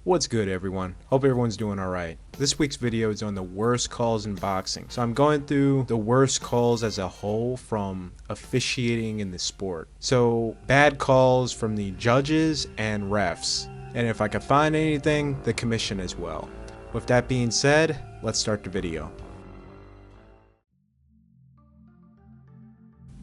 What's good, everyone? Hope everyone's doing alright. This week's video is on the worst calls in boxing. So I'm going through the worst calls as a whole from officiating in the sport. So bad calls from the judges and refs. And if I can find anything, the commission as well. With that being said, let's start the video.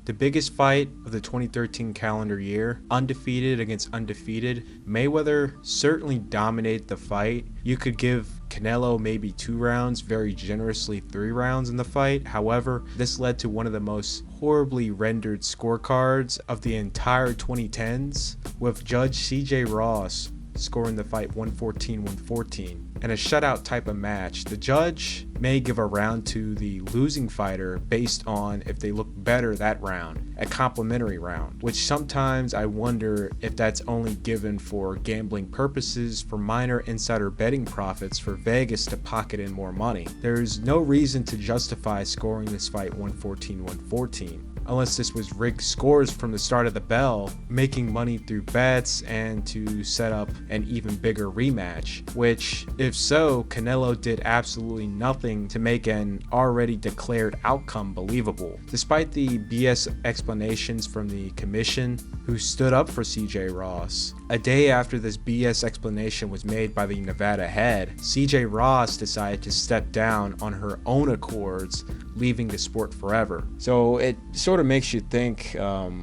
The biggest fight of the 2013 calendar year, undefeated against undefeated. Mayweather certainly dominated the fight. You could give Canelo maybe 2 rounds, very generously 3 rounds in the fight. However, this led to one of the most horribly rendered scorecards of the entire 2010s, with Judge CJ Ross scoring the fight 114-114. In a shutout type of match, the judge may give a round to the losing fighter based on if they look better that round, a complimentary round, which sometimes I wonder if that's only given for gambling purposes, for minor insider betting profits for Vegas to pocket in more money. There's no reason to justify scoring this fight 114-114. Unless this was rigged scores from the start of the bell, making money through bets and to set up an even bigger rematch, which, if so, Canelo did absolutely nothing to make an already declared outcome believable. Despite the BS explanations from the commission, who stood up for CJ Ross, a day after this BS explanation was made by the Nevada head, CJ Ross decided to step down on her own accords, leaving the sport forever. So it sort of makes you think,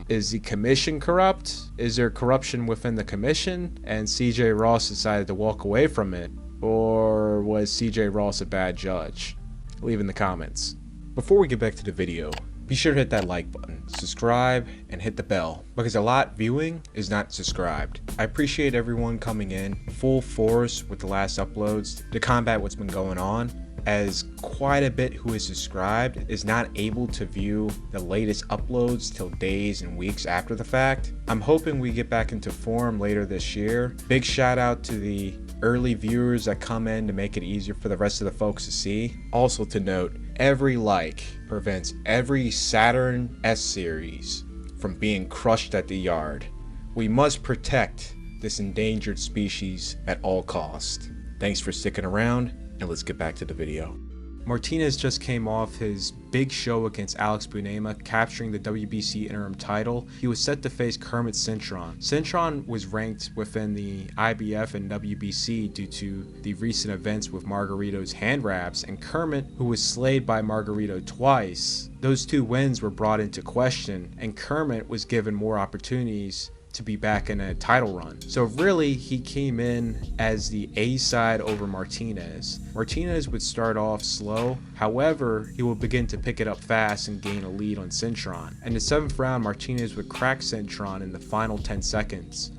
is the commission corrupt? Is there corruption within the commission and CJ Ross decided to walk away from it? Or was CJ Ross a bad judge? Leave in the comments. Before we get back to the video, be sure to hit that like button, subscribe, and hit the bell, because a lot viewing is not subscribed. I appreciate everyone coming in full force with the last uploads to combat what's been going on, as quite a bit who is subscribed is not able to view the latest uploads till days and weeks after the fact. I'm hoping we get back into form later this year. Big shout out to the early viewers that come in to make it easier for the rest of the folks to see. Also to note, every like prevents every Saturn S series from being crushed at the yard. We must protect this endangered species at all costs. Thanks for sticking around, and let's get back to the video. Martinez just came off his big show against Alex Bunema, capturing the WBC interim title. He was set to face Kermit Cintron. Cintron was ranked within the IBF and WBC due to the recent events with Margarito's hand wraps, and Kermit, who was slayed by Margarito twice. Those 2 wins were brought into question, and Kermit was given more opportunities to be back in a title run. So really, he came in as the A side over Martinez. Martinez would start off slow, however, he would begin to pick it up fast and gain a lead on Cintron. In the 7th round, Martinez would crack Cintron in the final 10 seconds.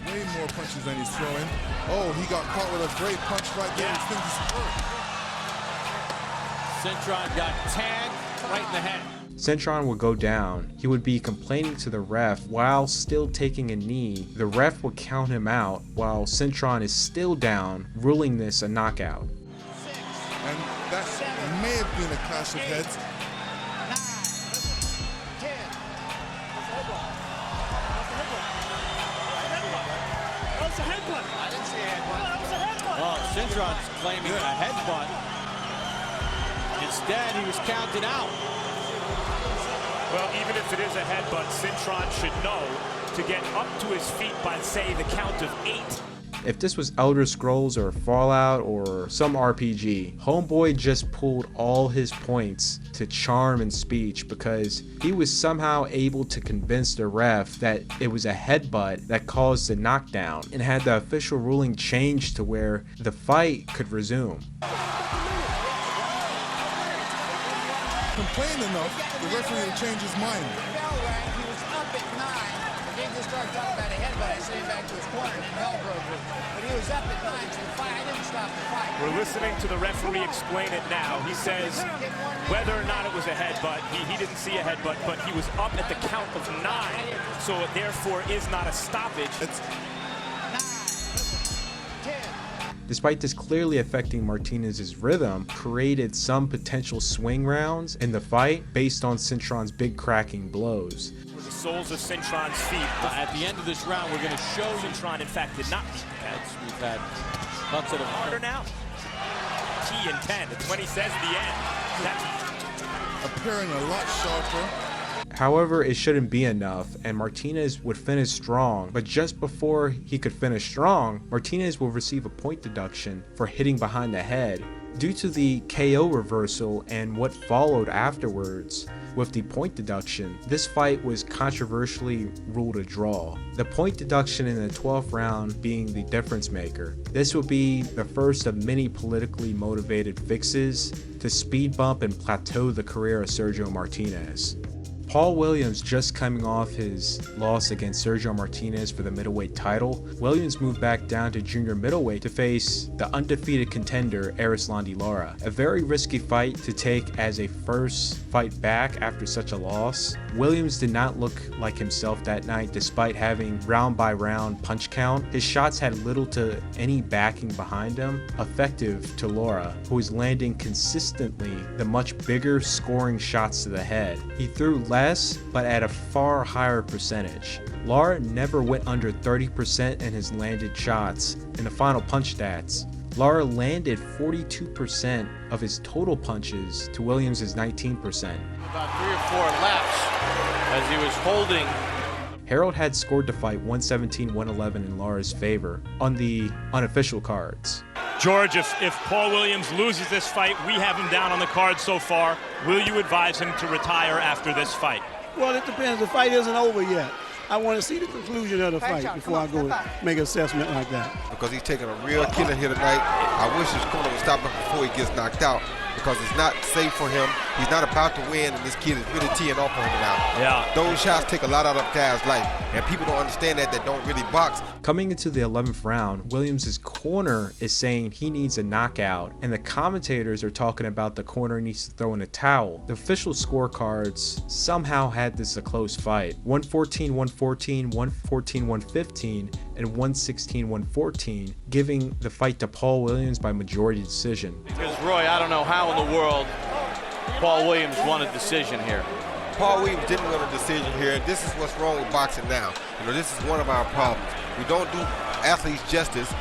Way more punches than he's throwing. Oh, he got caught with a great punch right there. Cintron got tagged right in the head. Cintron would go down. He would be complaining to the ref while still taking a knee. The ref would count him out while Cintron is still down, ruling this a knockout. And that may have been a clash of heads. 9, 10. Well, Cintron's claiming a headbutt. Instead, he was counted out. Well, even if it is a headbutt, Cintron should know to get up to his feet by, say, the count of 8. If this was Elder Scrolls or Fallout or some RPG, Homeboy just pulled all his points to charm and speech because he was somehow able to convince the ref that it was a headbutt that caused the knockdown and had the official ruling changed to where the fight could resume. Complain enough, the referee will change his mind. The bell rang, he was up at 9. They just started talking about a headbutt. I sent him back to his corner and the bell broke loose. But he was up at 9, so the fight, I didn't stop the fight. We're listening to the referee explain it now. He says whether or not it was a headbutt, he didn't see a headbutt, but he was up at the count of 9, so it therefore is not a stoppage. It's 9, 10. Despite this clearly affecting Martinez's rhythm, created some potential swing rounds in the fight based on Cintron's big cracking blows. The soles of Cintron's feet. At the end of this round, we're going to show Cintron, in fact, did not beat the Cavs. We've had Cuts it Harder now. T and 10. It's when he says the end. That's Appearing a lot sharper. However, it shouldn't be enough, and Martinez would finish strong, but just before he could finish strong, Martinez will receive a point deduction for hitting behind the head. Due to the KO reversal and what followed afterwards with the point deduction, this fight was controversially ruled a draw. The point deduction in the 12th round being the difference maker. This would be the first of many politically motivated fixes to speed bump and plateau the career of Sergio Martinez. Paul Williams just coming off his loss against Sergio Martinez for the middleweight title, Williams moved back down to junior middleweight to face the undefeated contender Erislandy Lara. A very risky fight to take as a first fight back after such a loss. Williams did not look like himself that night despite having round by round punch count. His shots had little to any backing behind him, effective to Lara, who was landing consistently the much bigger scoring shots to the head. He threw less, but at a far higher percentage. Lara never went under 30% in his landed shots in the final punch stats. Lara landed 42% of his total punches to Williams' 19%. about 3 or 4 laps as he was holding. Harold had scored the fight 117-111 in Lara's favor on the unofficial cards. George, if Paul Williams loses this fight, we have him down on the card so far. Will you advise him to retire after this fight? Well, it depends. The fight isn't over yet. I want to see the conclusion of the fight before I go and make an assessment like that. Because he's taking a real killer here tonight. I wish his corner would stop him before he gets knocked out, because it's not safe for him. He's not about to win, and this kid is really teeing off on him now. Yeah. Those shots take a lot out of a guy's life, and people don't understand that don't really box. Coming into the 11th round, Williams' corner is saying he needs a knockout, and the commentators are talking about the corner needs to throw in a towel. The official scorecards somehow had this a close fight. 114-114, 114-115, and 116-114, giving the fight to Paul Williams by majority decision. Because, Roy, I don't know how in the world Paul Williams won a decision here. Paul Williams didn't win a decision here. This is what's wrong with boxing now. You know, this is one of our problems. We don't do athletes justice.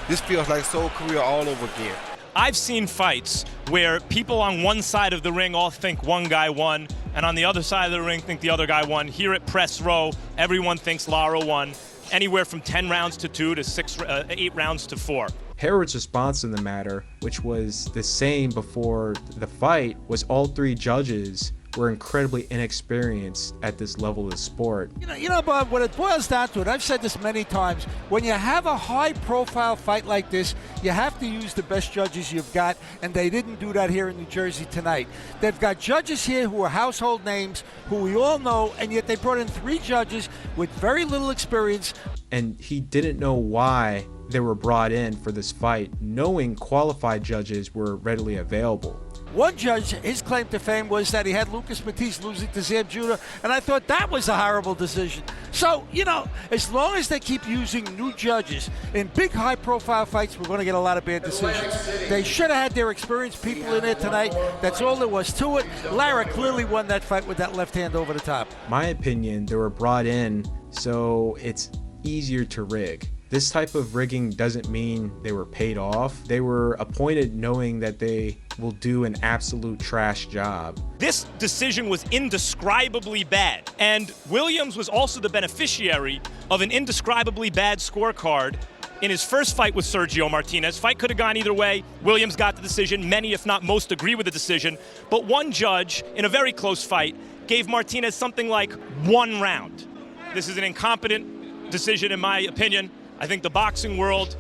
This feels like Soul career all over again. I've seen fights where people on one side of the ring all think one guy won, and on the other side of the ring think the other guy won. Here at Press Row, everyone thinks Lara won. Anywhere from 10 rounds to 2 to 8 rounds to 4. Harold's response in the matter, which was the same before the fight, was all 3 judges were incredibly inexperienced at this level of the sport. You know, Bob, when it boils down to it, I've said this many times, when you have a high-profile fight like this, you have to use the best judges you've got, and they didn't do that here in New Jersey tonight. They've got judges here who are household names, who we all know, and yet they brought in 3 judges with very little experience. And he didn't know why they were brought in for this fight, knowing qualified judges were readily available. One judge, his claim to fame was that he had Lukas losing to Zab Judah, and I thought that was a horrible decision. So, you know, as long as they keep using new judges in big high-profile fights, we're going to get a lot of bad decisions. They should have had their experienced people in there tonight. That's all there was to it. Lara clearly won that fight with that left hand over the top. My opinion, they were brought in so it's easier to rig. This type of rigging doesn't mean they were paid off. They were appointed knowing that they will do an absolute trash job. This decision was indescribably bad, and Williams was also the beneficiary of an indescribably bad scorecard in his first fight with Sergio Martinez. Fight could have gone either way. Williams got the decision. Many, if not most, agree with the decision. But one judge, in a very close fight, gave Martinez something like 1 round. This is an incompetent decision, in my opinion. I think the boxing world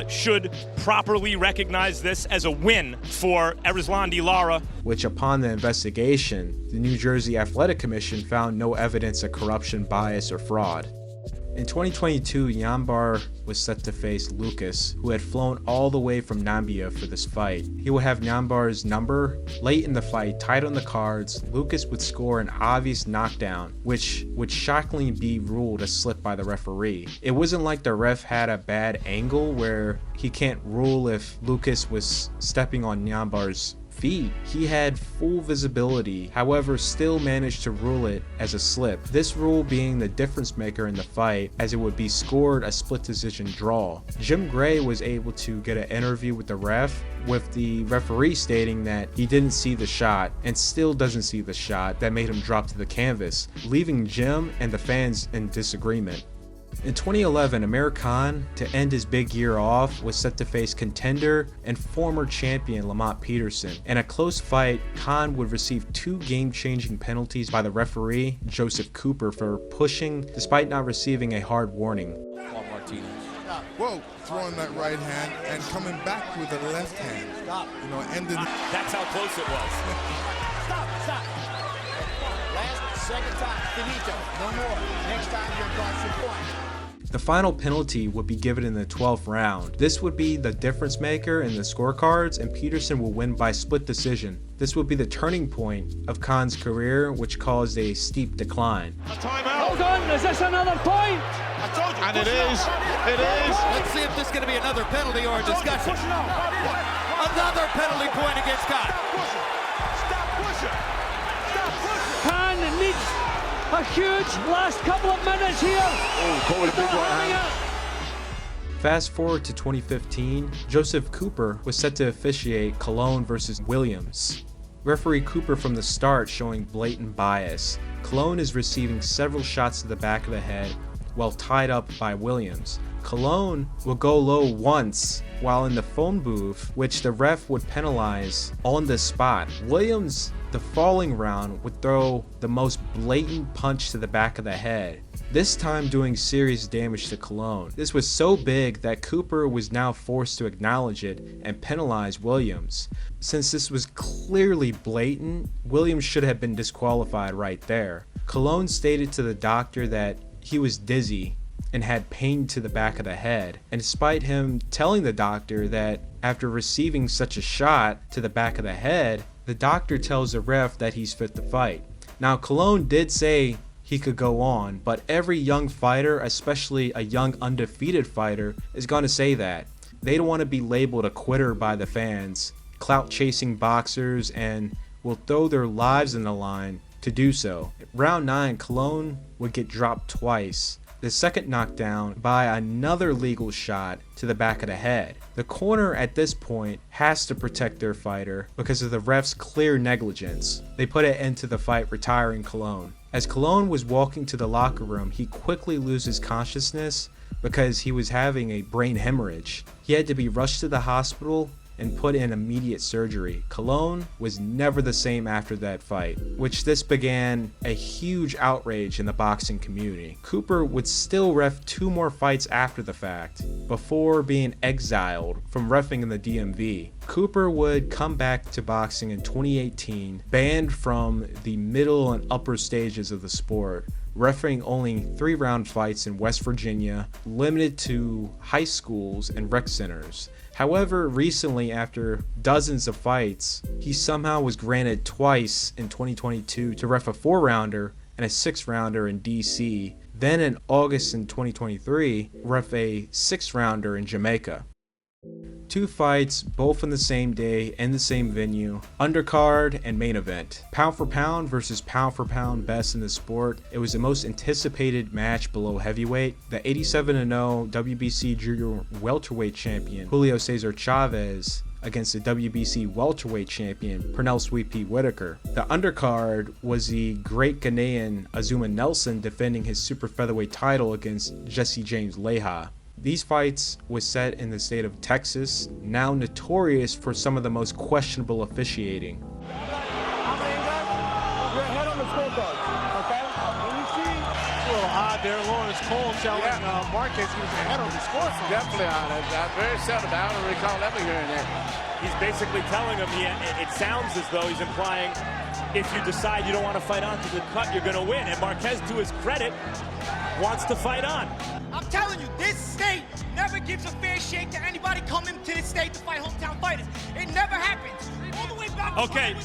should properly recognize this as a win for Erislandy Lara. Which, upon the investigation, the New Jersey Athletic Commission found no evidence of corruption, bias, or fraud. In 2022, Nyambayar was set to face Lukas, who had flown all the way from Nyambayar for this fight. He would have Nyambayar's number. Late in the fight, tight on the cards, Lukas would score an obvious knockdown, which would shockingly be ruled a slip by the referee. It wasn't like the ref had a bad angle where he can't rule if Lukas was stepping on Nyambayar's feet. He had full visibility, however still managed to rule it as a slip. This rule being the difference maker in the fight, as it would be scored a split decision draw. Jim Gray was able to get an interview with the ref, with the referee stating that he didn't see the shot and still doesn't see the shot that made him drop to the canvas, leaving Jim and the fans in disagreement. In 2011, Amir Khan, to end his big year off, was set to face contender and former champion Lamont Peterson. In a close fight, Khan would receive 2 game-changing penalties by the referee, Joseph Cooper, for pushing despite not receiving a hard warning. Martinez. Whoa, throwing that right hand and coming back with the left hand. You know, ending. That's how close it was. Stop. Last, second time, finito, no more. Next time you're across your point. The final penalty would be given in the 12th round. This would be the difference maker in the scorecards, and Peterson will win by split decision. This would be the turning point of Khan's career, which caused a steep decline. A timeout. Hold on, is this another point? I told you. And it is. It is. Let's see if this is going to be another penalty or a discussion. Another penalty point against Khan. Stop pushing. Khan needs a huge last couple of minutes here. Oh, caught with a big right hand. Fast forward to 2015, Joseph Cooper was set to officiate Colon versus Williams. Referee Cooper from the start showing blatant bias. Colon is receiving several shots to the back of the head while tied up by Williams. Colon will go low once while in the phone booth, which the ref would penalize on the spot. Williams, the falling round, would throw the most blatant punch to the back of the head, this time doing serious damage to Colon. This was so big that Cooper was now forced to acknowledge it and penalize Williams. Since this was clearly blatant, Williams should have been disqualified right there. Colon stated to the doctor that he was dizzy and had pain to the back of the head, and despite him telling the doctor that after receiving such a shot to the back of the head, the doctor tells the ref that he's fit to fight. Now, Colon did say he could go on, but every young fighter, especially a young undefeated fighter, is going to say that. They don't want to be labeled a quitter by the fans, clout chasing boxers, and will throw their lives in the line to do so. Round 9, Colon would get dropped twice. The second knockdown by another legal shot to the back of the head. The corner at this point has to protect their fighter because of the ref's clear negligence. They put an end to the fight, retiring Colon. As Colon was walking to the locker room, he quickly loses consciousness because he was having a brain hemorrhage. He had to be rushed to the hospital and put in immediate surgery. Colon was never the same after that fight, which this began a huge outrage in the boxing community. Cooper would still ref 2 more fights after the fact, before being exiled from reffing in the DMV. Cooper would come back to boxing in 2018, banned from the middle and upper stages of the sport, refereeing only 3-round fights in West Virginia, limited to high schools and rec centers. However, recently, after dozens of fights, he somehow was granted twice in 2022 to ref a 4-rounder and a 6-rounder in DC. Then in August in 2023, ref a 6-rounder in Jamaica. 2 fights, both on the same day in the same venue, undercard and main event. Pound for pound versus pound for pound best in the sport. It was the most anticipated match below heavyweight. The 87-0 WBC junior welterweight champion Julio Cesar Chavez against the WBC welterweight champion Pernell Sweet Pea Whitaker. The undercard was the great Ghanaian Azuma Nelson defending his super featherweight title against Jesse James Leija. These fights was set in the state of Texas, now notorious for some of the most questionable officiating. You're ahead on the scoreboard, okay? When you see A little odd there. Lawrence Cole telling Marquez he was ahead on the scoreboard. Definitely on it. Very seldom. I don't recall ever hearing that. He's basically telling him, it sounds as though he's implying, if you decide you don't want to fight on to the cut, you're going to win. And Marquez, to his credit, wants to fight on. I'm telling you, this state never gives a fair shake to anybody coming to this state to fight hometown fighters. It never happens. All the way back. Okay.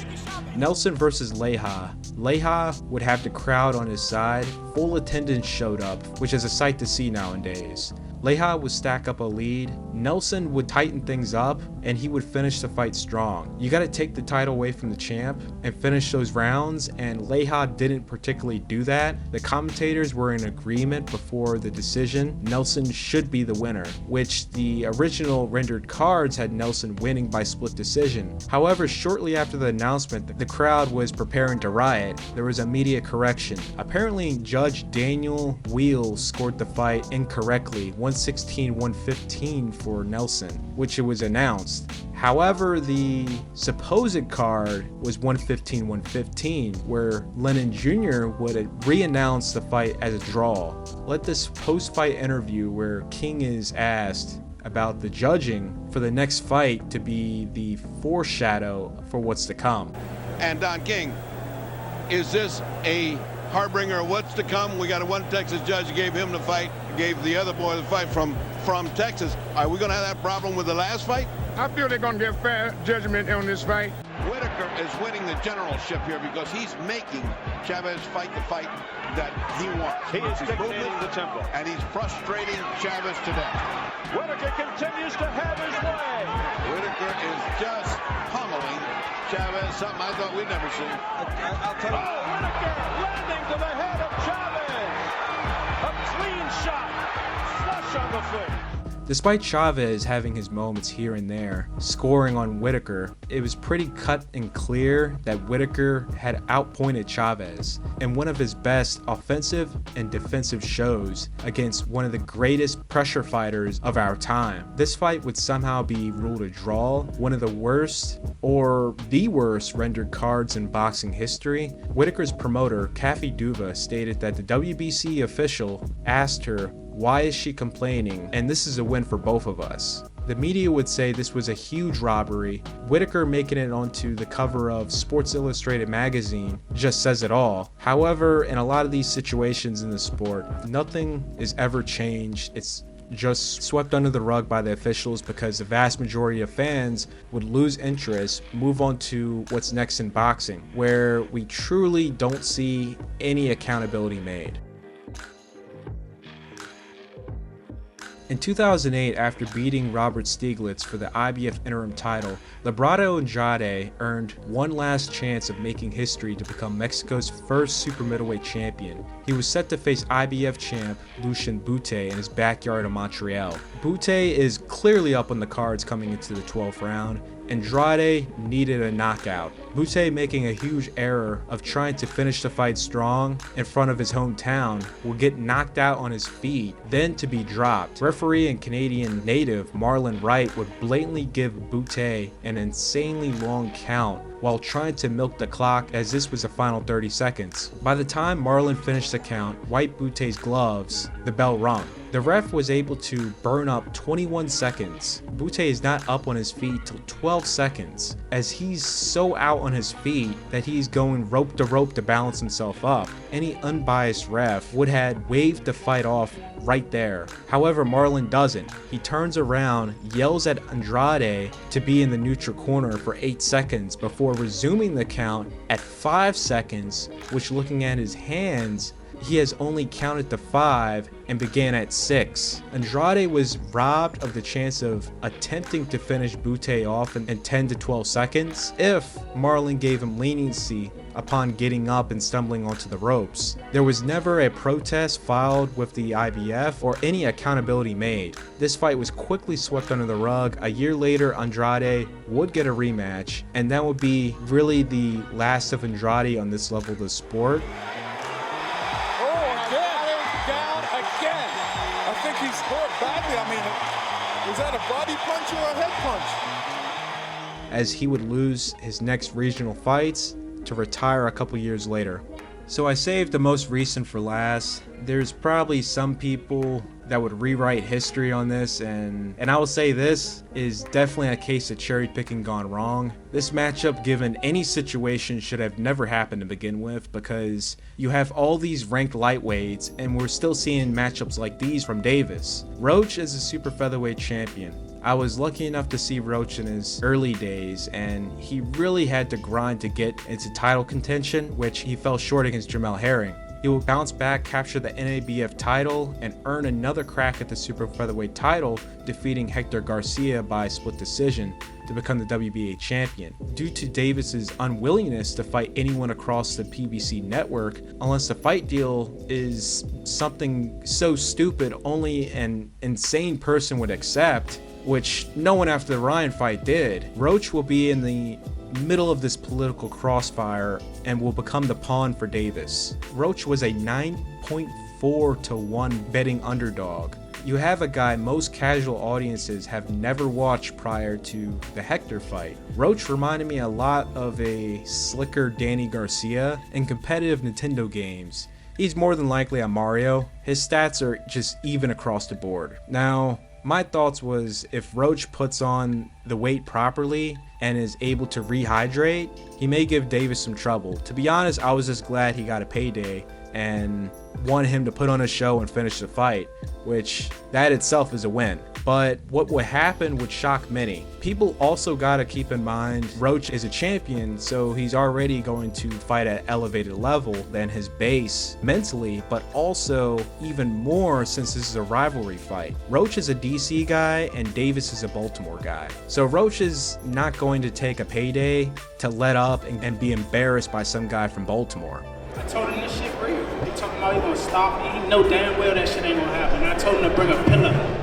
Nelson versus Leija. Leija would have the crowd on his side. Full attendance showed up, which is a sight to see nowadays. Leija would stack up a lead, Nelson would tighten things up, and he would finish the fight strong. You gotta take the title away from the champ and finish those rounds, and Leija didn't particularly do that. The commentators were in agreement before the decision. Nelson should be the winner, which the original rendered cards had Nelson winning by split decision. However, shortly after the announcement, the crowd was preparing to riot. There was a media correction. Apparently, Judge Daniel Wheels scored the fight incorrectly, 116-115 for Nelson, which it was announced. However, the supposed card was 115-115, where Lennon Jr. would re-announce the fight as a draw. Let this post-fight interview where King is asked about the judging for the next fight to be the foreshadow for what's to come. And Don King, is this a harbinger of what's to come? We got one Texas judge gave him the fight, gave the other boy the fight from Texas. Are we going to have that problem with the last fight? I feel they're going to give fair judgment on this fight. Whitaker is winning the generalship here because he's making Chavez fight the fight that he wants. He is dictating the tempo. And he's frustrating Chavez to death. Whitaker continues to have his way. Whitaker is just pummeling Chavez, something I thought we'd never seen. I'll tell you. Whitaker landing to the head of Chavez. A clean shot, flush on the foot. Despite Chavez having his moments here and there, scoring on Whitaker, it was pretty cut and clear that Whitaker had outpointed Chavez in one of his best offensive and defensive shows against one of the greatest pressure fighters of our time. This fight would somehow be ruled a draw, one of the worst or the worst rendered cards in boxing history. Whitaker's promoter, Kathy Duva, stated that the WBC official asked her, "Why is she complaining? And this is a win for both of us." The media would say this was a huge robbery. Whitaker making it onto the cover of Sports Illustrated magazine just says it all. However, in a lot of these situations in the sport, nothing is ever changed. It's just swept under the rug by the officials because the vast majority of fans would lose interest, move on to what's next in boxing, where we truly don't see any accountability made. In 2008, after beating Robert Stieglitz for the IBF interim title, Librado Andrade earned one last chance of making history to become Mexico's first super middleweight champion. He was set to face IBF champ Lucian Bute in his backyard of Montreal. Bute is clearly up on the cards coming into the 12th round. Andrade needed a knockout. Bute making a huge error of trying to finish the fight strong in front of his hometown will get knocked out on his feet, then to be dropped. Referee and Canadian native Marlon Wright would blatantly give Bute an insanely long count while trying to milk the clock as this was the final 30 seconds. By the time Marlon finished the count, wiped Bute's gloves, the bell rung. The ref was able to burn up 21 seconds. Bute is not up on his feet till 12 seconds, as he's so out on his feet that he's going rope to balance himself up. Any unbiased ref would have waved the fight off right there. However, Marlon doesn't. He turns around, yells at Andrade to be in the neutral corner for 8 seconds before resuming the count at 5 seconds, which, looking at his hands, he has only counted to 5 and began at 6. Andrade was robbed of the chance of attempting to finish Bute off in 10 to 12 seconds if Marlon gave him leniency upon getting up and stumbling onto the ropes. There was never a protest filed with the IBF or any accountability made. This fight was quickly swept under the rug. A year later, Andrade would get a rematch, and that would be really the last of Andrade on this level of the sport. He scored badly. I mean, was that a body punch or a head punch? As he would lose his next regional fights to retire a couple years later. So I saved the most recent for last. There's probably some people that would rewrite history on this, and I will say this is definitely a case of cherry picking gone wrong. This matchup, given any situation, should have never happened to begin with, because you have all these ranked lightweights and we're still seeing matchups like these from Davis. Roach is a super featherweight champion. I was lucky enough to see Roach in his early days, and he really had to grind to get into title contention, which he fell short against Jamel Herring. he will bounce back, capture the NABF title, and earn another crack at the super featherweight title, defeating Hector Garcia by split decision to become the WBA champion. Due to Davis's unwillingness to fight anyone across the PBC network, unless the fight deal is something so stupid only an insane person would accept, which no one after the Ryan fight did, Roach will be in the middle of this political crossfire and will become the pawn for Davis. Roach was a 9.4 to 1 betting underdog. You have a guy most casual audiences have never watched prior to the Hector fight. Roach reminded me a lot of a slicker Danny Garcia in competitive Nintendo games. He's more than likely a Mario. His stats are just even across the board. Now, my thoughts was if Roach puts on the weight properly and is able to rehydrate, he may give Davis some trouble. To be honest, I was just glad he got a payday and wanted him to put on a show and finish the fight, which that itself is a win. But what would happen would shock many. People also got to keep in mind Roach is a champion, so he's already going to fight at an elevated level than his base mentally, but also even more since this is a rivalry fight. Roach is a DC guy and Davis is a Baltimore guy. So Roach is not going to take a payday to let up and be embarrassed by some guy from Baltimore. I told him this shit real. He talking about he gonna stop me. He know damn well that shit ain't gonna happen. I told him to bring a pillow.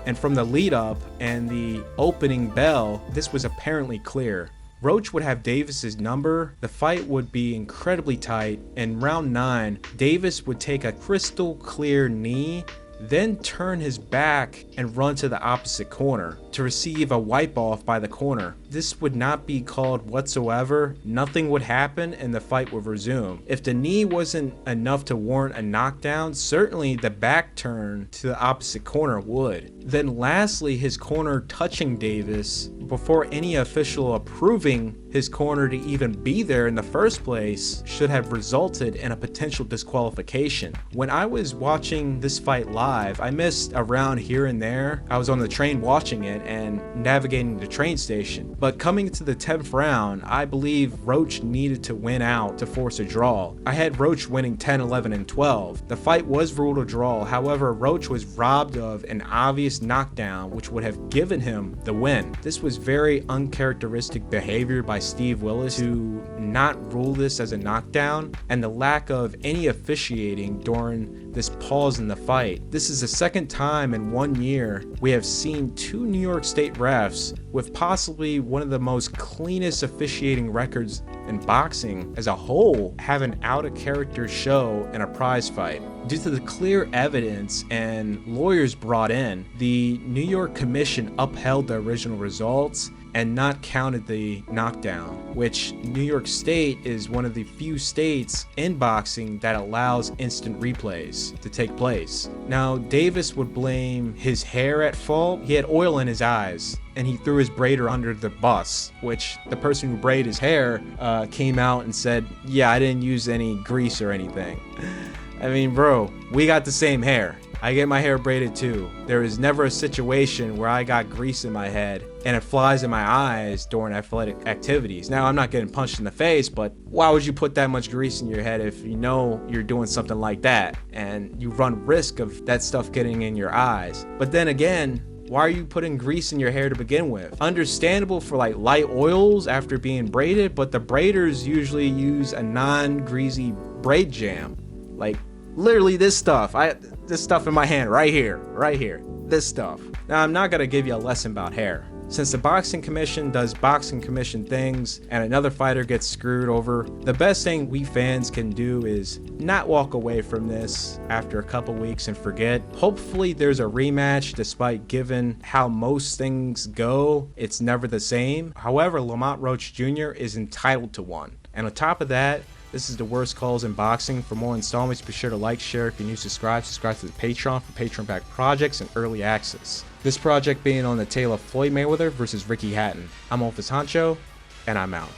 And from the lead up and the opening bell, this was apparently clear. Roach would have Davis's number, the fight would be incredibly tight. In round 9, Davis would take a crystal clear knee, then turn his back and run to the opposite corner to receive a wipe off by the corner. This would not be called whatsoever, nothing would happen and the fight would resume. If the knee wasn't enough to warrant a knockdown, certainly the back turn to the opposite corner would. Then lastly, his corner touching Davis before any official approving his corner to even be there in the first place should have resulted in a potential disqualification. When I was watching this fight live, I missed a round here and there. I was on the train watching it and navigating the train station. But coming to the 10th round, I believe Roach needed to win out to force a draw. I had Roach winning 10, 11, and 12. The fight was ruled a draw, however, Roach was robbed of an obvious knockdown which would have given him the win. This was very uncharacteristic behavior by Steve Willis to not rule this as a knockdown, and the lack of any officiating during this pause in the fight. This is the second time in 1 year we have seen 2 New York State refs with possibly one of the most cleanest officiating records in boxing as a whole have an out of character show in a prize fight. Due to the clear evidence and lawyers brought in, the New York Commission upheld the original results and not counted the knockdown, which New York State is one of the few states in boxing that allows instant replays to take place. Now, Davis would blame his hair at fault. He had oil in his eyes and he threw his braider under the bus, which the person who braided his hair came out and said, yeah, I didn't use any grease or anything. I mean, bro, we got the same hair. I get my hair braided too. There is never a situation where I got grease in my head and it flies in my eyes during athletic activities. Now, I'm not getting punched in the face, but why would you put that much grease in your head if you know you're doing something like that and you run risk of that stuff getting in your eyes? But then again, why are you putting grease in your hair to begin with? Understandable for like light oils after being braided, but the braiders usually use a non-greasy braid jam. Like literally this stuff. This stuff in my hand right here. This stuff. Now, I'm not gonna give you a lesson about hair. Since the boxing commission does boxing commission things and another fighter gets screwed over, the best thing we fans can do is not walk away from this after a couple weeks and forget. Hopefully there's a rematch, despite given how most things go, it's never the same. However, Lamont Roach Jr. is entitled to one. And on top of that, this is the worst calls in boxing. For more installments, be sure to like, share. If you're new, subscribe to the Patreon for Patreon-backed projects and early access. This project being on the tail of Floyd Mayweather versus Ricky Hatton. I'm Office Honcho, and I'm out.